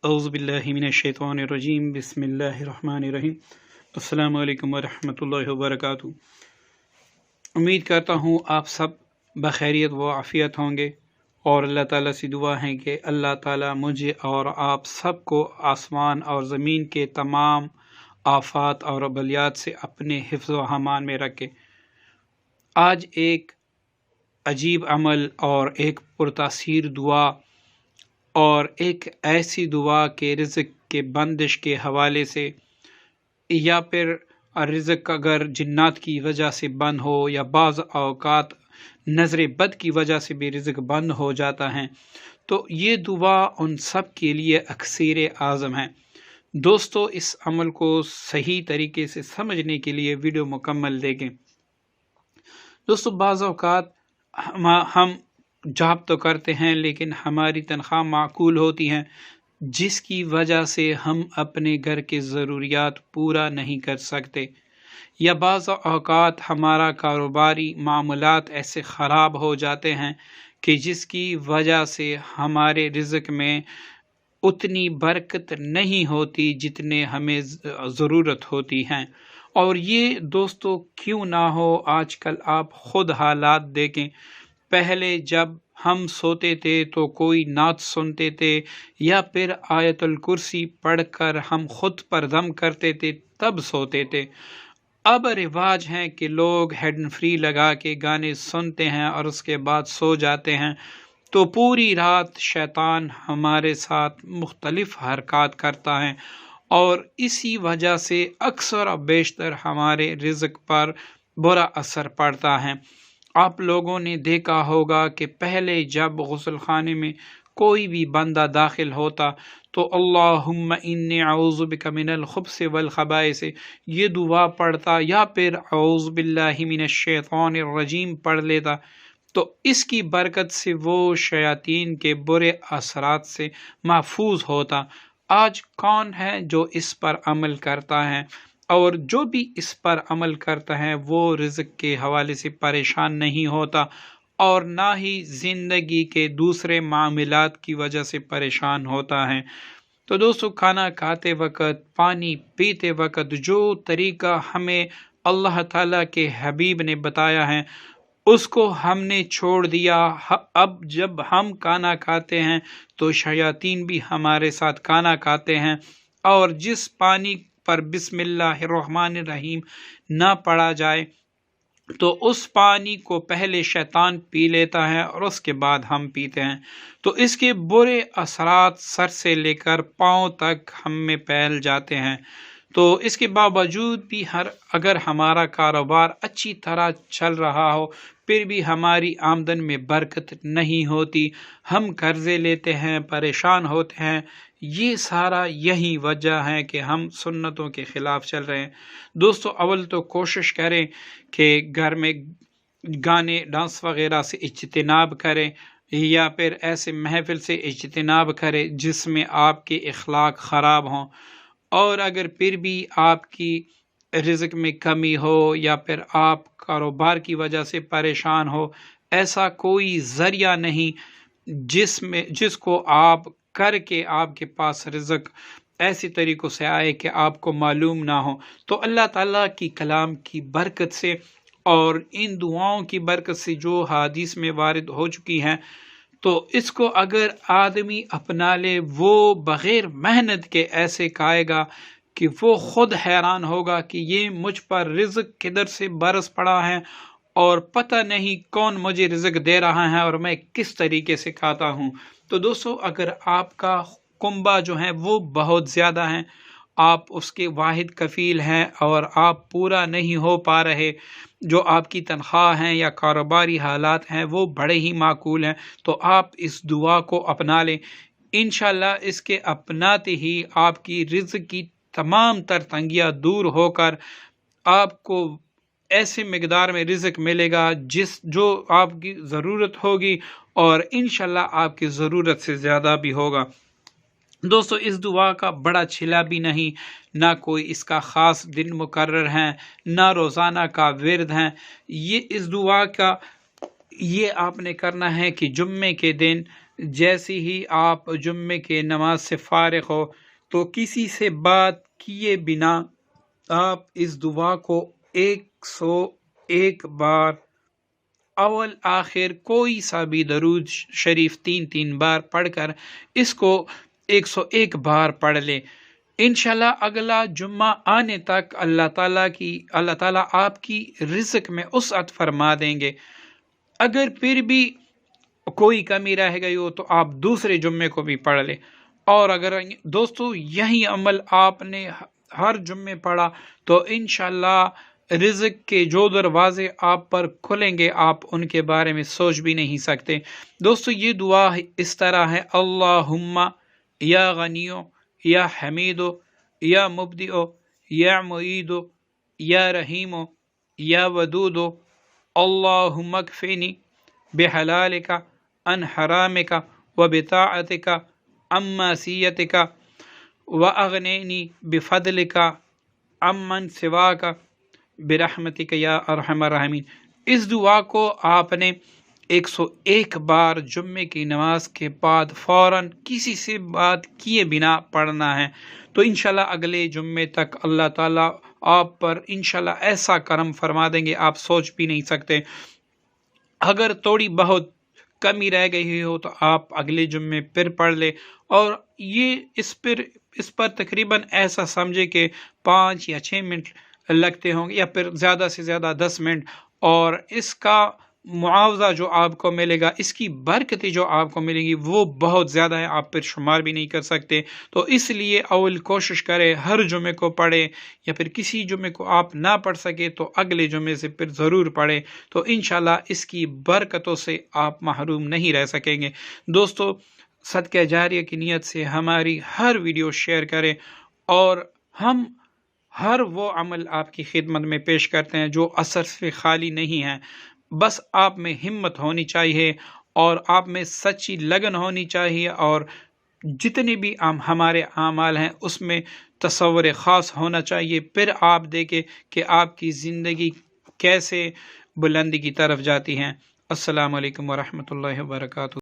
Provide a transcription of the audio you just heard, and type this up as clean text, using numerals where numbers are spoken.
اعوذ باللہ من الشیطان الرجیم بسم اللہ الرحمن الرحیم السلام علیکم ورحمۃ اللہ وبرکاتہ۔ امید کرتا ہوں آپ سب بخیریت و عافیت ہوں گے، اور اللہ تعالیٰ سے دعا ہے کہ اللہ تعالیٰ مجھے اور آپ سب کو آسمان اور زمین کے تمام آفات اور بلیات سے اپنے حفظ و امان میں رکھے۔ آج ایک عجیب عمل اور ایک پرتاثیر دعا اور ایک ایسی دعا کہ رزق کے بندش کے حوالے سے، یا پھر رزق اگر جنات کی وجہ سے بند ہو یا بعض اوقات نظر بد کی وجہ سے بھی رزق بند ہو جاتا ہے، تو یہ دعا ان سب کے لیے اکثیر اعظم ہے۔ دوستو، اس عمل کو صحیح طریقے سے سمجھنے کے لیے ویڈیو مکمل دیکھیں۔ دوستو، بعض اوقات ہم جاب تو کرتے ہیں لیکن ہماری تنخواہ معقول ہوتی ہیں، جس کی وجہ سے ہم اپنے گھر کے ضروریات پورا نہیں کر سکتے، یا بعض اوقات ہمارا کاروباری معاملات ایسے خراب ہو جاتے ہیں کہ جس کی وجہ سے ہمارے رزق میں اتنی برکت نہیں ہوتی جتنے ہمیں ضرورت ہوتی ہیں۔ اور یہ دوستو کیوں نہ ہو، آج کل آپ خود حالات دیکھیں۔ پہلے جب ہم سوتے تھے تو کوئی نعت سنتے تھے یا پھر آیت الکرسی پڑھ کر ہم خود پر دم کرتے تھے، تب سوتے تھے۔ اب رواج ہے کہ لوگ ہیڈ فری لگا کے گانے سنتے ہیں اور اس کے بعد سو جاتے ہیں، تو پوری رات شیطان ہمارے ساتھ مختلف حرکات کرتا ہے، اور اسی وجہ سے اکثر و بیشتر ہمارے رزق پر برا اثر پڑتا ہے۔ آپ لوگوں نے دیکھا ہوگا کہ پہلے جب غسل خانے میں کوئی بھی بندہ داخل ہوتا تو اللہم انی اعوذ بک من الخبث والخبائث یہ دعا پڑھتا، یا پھر اعوذ باللہ من الشیطان الرجیم پڑھ لیتا، تو اس کی برکت سے وہ شیاطین کے برے اثرات سے محفوظ ہوتا۔ آج کون ہے جو اس پر عمل کرتا ہے؟ اور جو بھی اس پر عمل کرتا ہے وہ رزق کے حوالے سے پریشان نہیں ہوتا، اور نہ ہی زندگی کے دوسرے معاملات کی وجہ سے پریشان ہوتا ہے۔ تو دوستو، کھانا کھاتے وقت، پانی پیتے وقت جو طریقہ ہمیں اللہ تعالیٰ کے حبیب نے بتایا ہے، اس کو ہم نے چھوڑ دیا۔ اب جب ہم کھانا کھاتے ہیں تو شیاطین بھی ہمارے ساتھ کھانا کھاتے ہیں، اور جس پانی پر بسم اللہ الرحمن الرحیم نہ پڑھا جائے تو اس پانی کو پہلے شیطان پی لیتا ہے اور اس کے بعد ہم پیتے ہیں، تو اس کے برے اثرات سر سے لے کر پاؤں تک ہم میں پھیل جاتے ہیں۔ تو اس کے باوجود بھی اگر ہمارا کاروبار اچھی طرح چل رہا ہو، پھر بھی ہماری آمدن میں برکت نہیں ہوتی، ہم قرضے لیتے ہیں، پریشان ہوتے ہیں۔ یہ سارا یہی وجہ ہے کہ ہم سنتوں کے خلاف چل رہے ہیں۔ دوستو، اول تو کوشش کریں کہ گھر میں گانے ڈانس وغیرہ سے اجتناب کریں، یا پھر ایسے محفل سے اجتناب کریں جس میں آپ کے اخلاق خراب ہوں۔ اور اگر پھر بھی آپ کی رزق میں کمی ہو، یا پھر آپ کاروبار کی وجہ سے پریشان ہو، ایسا کوئی ذریعہ نہیں جس کو آپ کر کے آپ کے پاس رزق ایسی طریقوں سے آئے کہ آپ کو معلوم نہ ہو، تو اللہ تعالیٰ کی کلام کی برکت سے اور ان دعاؤں کی برکت سے جو حدیث میں وارد ہو چکی ہیں، تو اس کو اگر آدمی اپنا لے، وہ بغیر محنت کے ایسے کھائے گا کہ وہ خود حیران ہوگا کہ یہ مجھ پر رزق کدھر سے برس پڑا ہے، اور پتہ نہیں کون مجھے رزق دے رہا ہے اور میں کس طریقے سے کھاتا ہوں۔ تو دوستو، اگر آپ کا کنبہ جو ہے وہ بہت زیادہ ہے، آپ اس کے واحد کفیل ہیں، اور آپ پورا نہیں ہو پا رہے، جو آپ کی تنخواہ ہیں یا کاروباری حالات ہیں وہ بڑے ہی معقول ہیں، تو آپ اس دعا کو اپنا لیں۔ انشاءاللہ اس کے اپناتے ہی آپ کی رزق کی تمام تر تنگیاں دور ہو کر آپ کو ایسے مقدار میں رزق ملے گا جو آپ کی ضرورت ہوگی، اور انشاءاللہ آپ کی ضرورت سے زیادہ بھی ہوگا۔ دوستو، اس دعا کا بڑا چھلا بھی نہیں، نہ کوئی اس کا خاص دن مقرر ہے، نہ روزانہ کا ورد ہے۔ اس دعا کا یہ آپ نے کرنا ہے کہ جمعے کے دن جیسی ہی آپ جمعے کے نماز سے فارغ ہو تو کسی سے بات کیے بنا آپ اس دعا کو 101 بار اول آخر کوئی سا بھی درود شریف 3 بار پڑھ کر اس کو 101 بار پڑھ لیں۔ انشاءاللہ اگلا جمعہ آنے تک اللہ تعالیٰ آپ کی رزق میں وسعت فرما دیں گے۔ اگر پھر بھی کوئی کمی رہ گئی ہو تو آپ دوسرے جمعے کو بھی پڑھ لیں، اور اگر دوستو یہی عمل آپ نے ہر جمعے پڑھا تو انشاءاللہ رزق کے جو دروازے آپ پر کھلیں گے آپ ان کے بارے میں سوچ بھی نہیں سکتے۔ دوستو یہ دعا اس طرح ہے: اللہم یا غنیو یا حمیدو یا مبدئو یا معیدو یا رحیمو یا ودودو اللہم اکفینی بحلالک عن حرامک وبطاعتک عن معصیتک واغنینی بفضلک عمن سواک برحمتک یا ارحم الراحمین۔ اس دعا کو آپ نے 101 بار جمعے کی نماز کے بعد فوراً کسی سے بات کیے بنا پڑھنا ہے، تو انشاءاللہ اگلے جمعے تک اللہ تعالیٰ آپ پر انشاءاللہ ایسا کرم فرما دیں گے آپ سوچ بھی نہیں سکتے۔ اگر تھوڑی بہت کمی رہ گئی ہو تو آپ اگلے جمعے پھر پڑھ لیں، اور یہ اس پر تقریباً ایسا سمجھے کہ 5 یا 6 منٹ لگتے ہوں گے، یا پھر زیادہ سے زیادہ 10 منٹ، اور اس کا معاوضہ جو آپ کو ملے گا، اس کی برکتیں جو آپ کو ملیں گی وہ بہت زیادہ ہے، آپ پھر شمار بھی نہیں کر سکتے۔ تو اس لیے اول کوشش کریں ہر جمعے کو پڑھیں، یا پھر کسی جمعے کو آپ نہ پڑھ سکے تو اگلے جمعے سے پھر ضرور پڑھیں، تو انشاءاللہ اس کی برکتوں سے آپ محروم نہیں رہ سکیں گے۔ دوستو صدقہ جاریہ کی نیت سے ہماری ہر ویڈیو شیئر کریں، اور ہم ہر وہ عمل آپ کی خدمت میں پیش کرتے ہیں جو اثر سے خالی نہیں ہے۔ بس آپ میں ہمت ہونی چاہیے، اور آپ میں سچی لگن ہونی چاہیے، اور جتنے بھی ہمارے اعمال ہیں اس میں تصور خاص ہونا چاہیے۔ پھر آپ دیکھیں کہ آپ کی زندگی کیسے بلندی کی طرف جاتی ہیں۔ السلام علیکم ورحمۃ اللہ وبرکاتہ۔